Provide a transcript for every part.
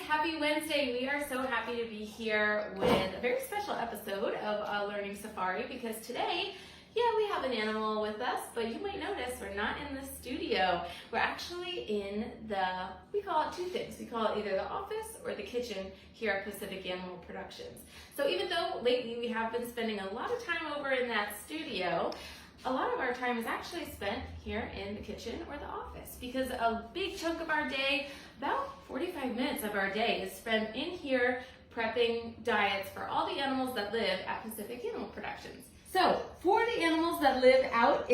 Happy Wednesday. We are so happy to be here with a very special episode of Learning Safari because today, we have an animal with us, but you might notice we're not in the studio. We're actually in we call it two things. We call it either the office or the kitchen here at Pacific Animal Productions. So even though lately we have been spending a lot of time over in that studio, a lot of our time is actually spent here in the kitchen or the office because a big chunk of our day, about 45 minutes of our day, is spent in here prepping diets for all the animals that live at Pacific Animal Productions. So for the animals that live out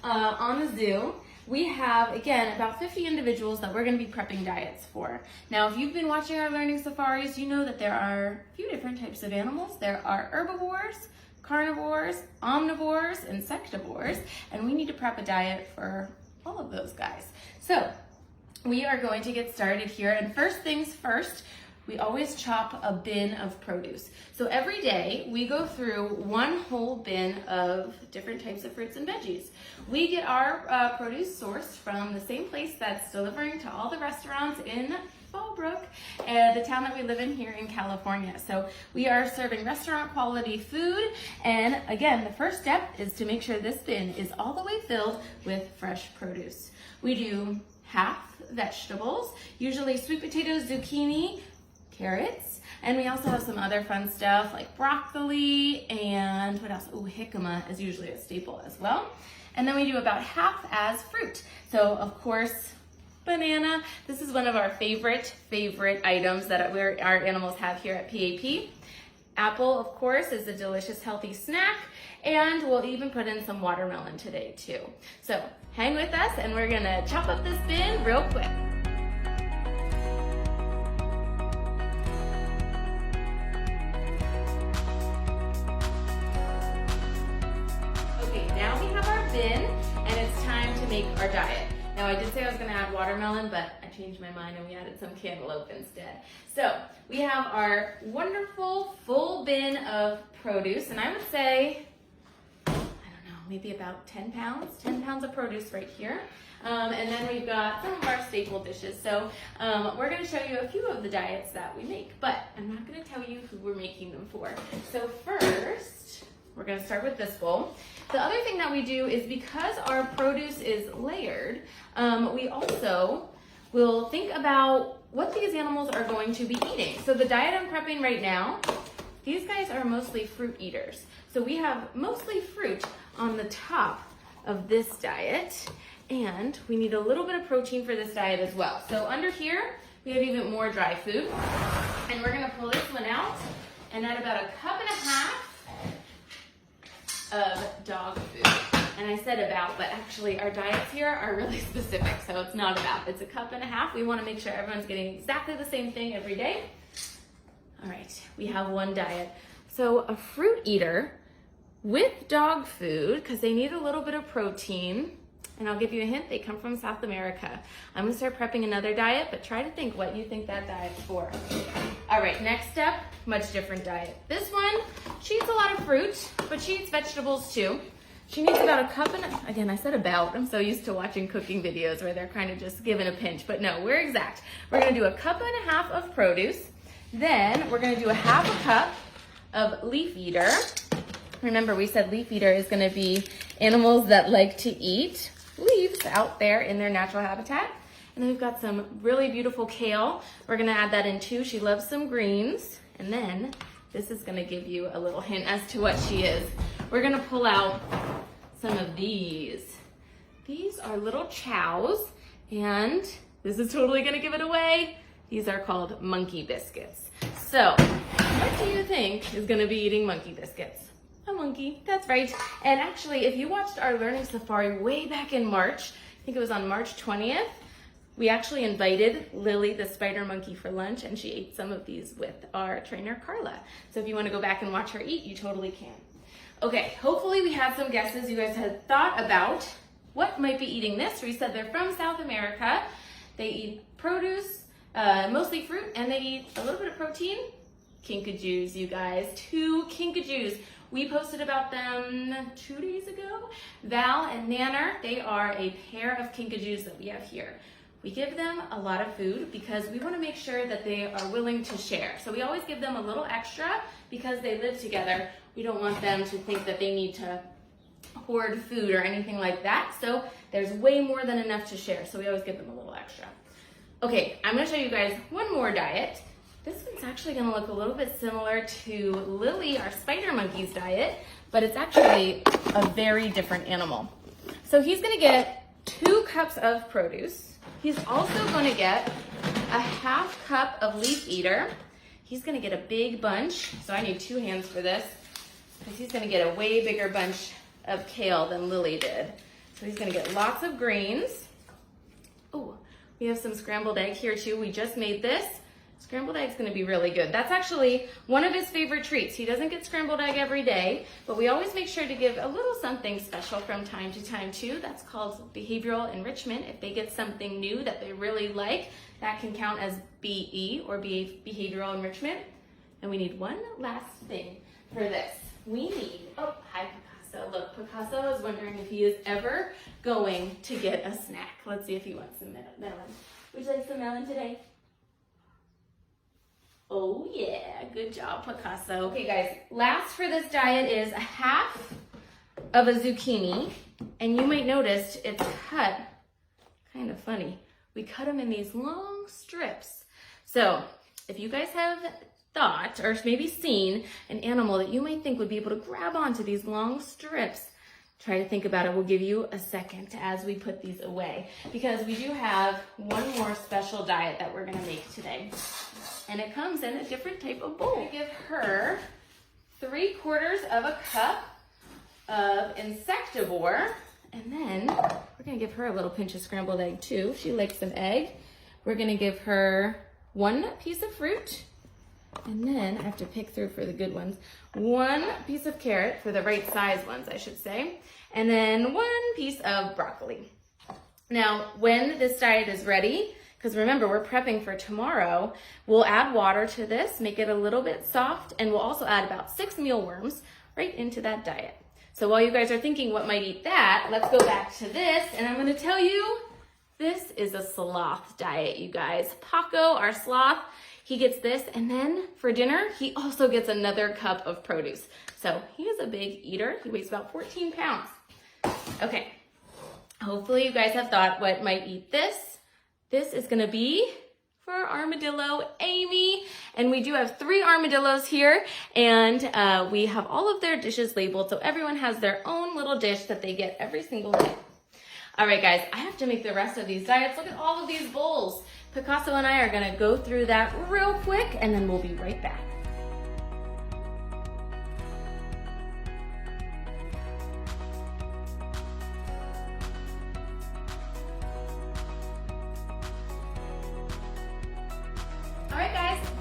on the zoo, we have, again, about 50 individuals that we're going to be prepping diets for. Now, if you've been watching our learning safaris, you know that there are a few different types of animals. There are herbivores, carnivores, omnivores, insectivores, and we need to prep a diet for all of those guys. So we are going to get started here, and first things first, we always chop a bin of produce. So every day we go through one whole bin of different types of fruits and veggies. We get our produce sourced from the same place that's delivering to all the restaurants in Fallbrook, the town that we live in here in California. So we are serving restaurant quality food, and again, the first step is to make sure this bin is all the way filled with fresh produce. We do half vegetables, usually sweet potatoes, zucchini, carrots, and we also have some other fun stuff like broccoli and what else? Oh, jicama is usually a staple as well. And then we do about half as fruit. So of course, banana. This is one of our favorite items that our animals have here at PAP. Apple, of course, is a delicious healthy snack, and we'll even put in some watermelon today too. So hang with us and we're gonna chop up this bin real quick. Okay, now we have our bin and it's time to make our diet. Now, I did say I was going to add watermelon, but I changed my mind and we added some cantaloupe instead. So we have our wonderful full bin of produce, and I would say, I don't know, maybe about 10 pounds of produce right here. And then we've got some of our staple dishes. So we're going to show you a few of the diets that we make, but I'm not going to tell you who we're making them for. So first, we're going to start with this bowl. The other thing that we do is because our produce is layered, we also will think about what these animals are going to be eating. So the diet I'm prepping right now, these guys are mostly fruit eaters. So we have mostly fruit on the top of this diet, and we need a little bit of protein for this diet as well. So under here, we have even more dry food, and we're gonna pull this one out and add about 1.5 cups of dog food. And I said about, but actually our diets here are really specific, so it's not about. It's 1.5 cups. We want to make sure everyone's getting exactly the same thing every day. All right, we have one diet. So a fruit eater with dog food, because they need a little bit of protein, and I'll give you a hint, they come from South America. I'm gonna start prepping another diet, but try to think what you think that diet's for. All right, next step, much different diet. This one, she eats a lot of fruit, but she eats vegetables too. She needs about 1.5 cups, again, I said about, I'm so used to watching cooking videos where they're kind of just given a pinch, but no, we're exact. We're gonna do 1.5 cups of produce, then we're gonna do 1/2 cup of leaf eater. Remember, we said leaf eater is gonna be animals that like to eat leaves out there in their natural habitat. And then we've got some really beautiful kale. We're gonna add that in too. She loves some greens. And then this is gonna give you a little hint as to what she is. We're gonna pull out some of these. These are little chows, and this is totally gonna give it away. These are called monkey biscuits. So what do you think is gonna be eating monkey biscuits? A monkey, that's right. And actually, if you watched our learning safari way back in March, I think it was on March 20th, we actually invited Lily, the spider monkey, for lunch, and she ate some of these with our trainer, Carla. So if you want to go back and watch her eat, you totally can. Okay, hopefully we had some guesses. You guys had thought about what might be eating this. We said they're from South America. They eat produce, mostly fruit, and they eat a little bit of protein. Kinkajous, you guys, 2 kinkajous. We posted about them 2 days ago. Val and Nanner, they are a pair of kinkajous that we have here. we give them a lot of food because we want to make sure that they are willing to share. So we always give them a little extra because they live together. We don't want them to think that they need to hoard food or anything like that. So there's way more than enough to share. So we always give them a little extra. Okay, I'm gonna show you guys one more diet. This one's actually gonna look a little bit similar to Lily, our spider monkey's diet, but it's actually a very different animal. So he's gonna get 2 cups of produce. He's also gonna get a half cup of leaf eater. He's gonna get a big bunch, so I need 2 hands for this, because he's gonna get a way bigger bunch of kale than Lily did. So he's gonna get lots of greens. Oh, we have some scrambled egg here too. We just made this. Scrambled egg's gonna be really good. That's actually one of his favorite treats. He doesn't get scrambled egg every day, but we always make sure to give a little something special from time to time too. That's called behavioral enrichment. If they get something new that they really like, that can count as BE or behavioral enrichment. And we need one last thing for this. We need, oh, hi Picasso. Look, Picasso is wondering if he is ever going to get a snack. Let's see if he wants some melon. Would you like some melon today? Oh yeah, good job, Picasso. Okay guys, last for this diet is a half of a zucchini. And you might notice it's cut kind of funny. We cut them in these long strips. So if you guys have thought or maybe seen an animal that you might think would be able to grab onto these long strips, try to think about it. We'll give you a second as we put these away, because we do have one more special diet that we're gonna make today. And it comes in a different type of bowl. We give her 3/4 of a cup of Insectivore, and then we're gonna give her a little pinch of scrambled egg too. She likes some egg. We're gonna give her 1 piece of fruit, and then I have to pick through for the good ones. 1 piece of carrot, for the right size ones, I should say, and then 1 piece of broccoli. Now, when this diet is ready, because remember, we're prepping for tomorrow, we'll add water to this, make it a little bit soft, and we'll also add about 6 mealworms right into that diet. So while you guys are thinking what might eat that, let's go back to this, and I'm gonna tell you, this is a sloth diet, you guys. Paco, our sloth, he gets this, and then for dinner, he also gets another cup of produce. So he is a big eater. He weighs about 14 pounds. Okay, hopefully you guys have thought what might eat this. This is gonna be for our armadillo, Amy. And we do have 3 armadillos here, and we have all of their dishes labeled, so everyone has their own little dish that they get every single day. All right, guys, I have to make the rest of these diets. Look at all of these bowls. Picasso and I are gonna go through that real quick, and then we'll be right back.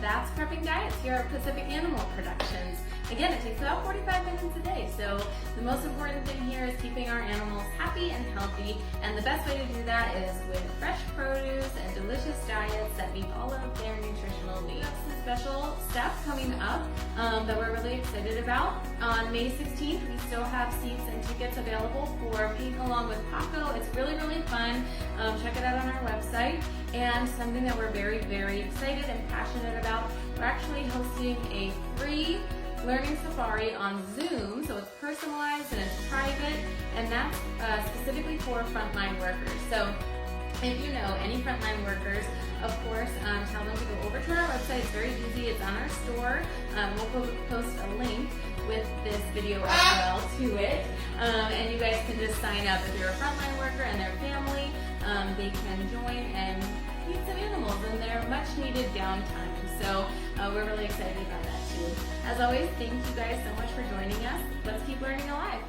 That's Prepping Diets here at Pacific Animal Productions. Again, it takes about 45 minutes a day, so the most important thing here is keeping our animals happy and healthy, and the best way to do that is with fresh produce and delicious diets that meet all of their nutritional needs. We have some special stuff coming up that we're really excited about. On May 16th, we still have seats and tickets available for Paint Along with Paco. It's really, really fun. Check it out on our website. And something that we're very, very excited and passionate about, we're actually hosting a free learning safari on Zoom. So it's personalized and it's private, and that's specifically for frontline workers. So if you know any frontline workers, of course, tell them to go over to our website. It's very easy. It's on our store. We'll post a link with this video as well to it. And you guys can just sign up. If you're a frontline worker and their family, they can join and feed some animals in their much needed downtime. So we're really excited about that too. As always, thank you guys so much for joining us. Let's keep learning alive.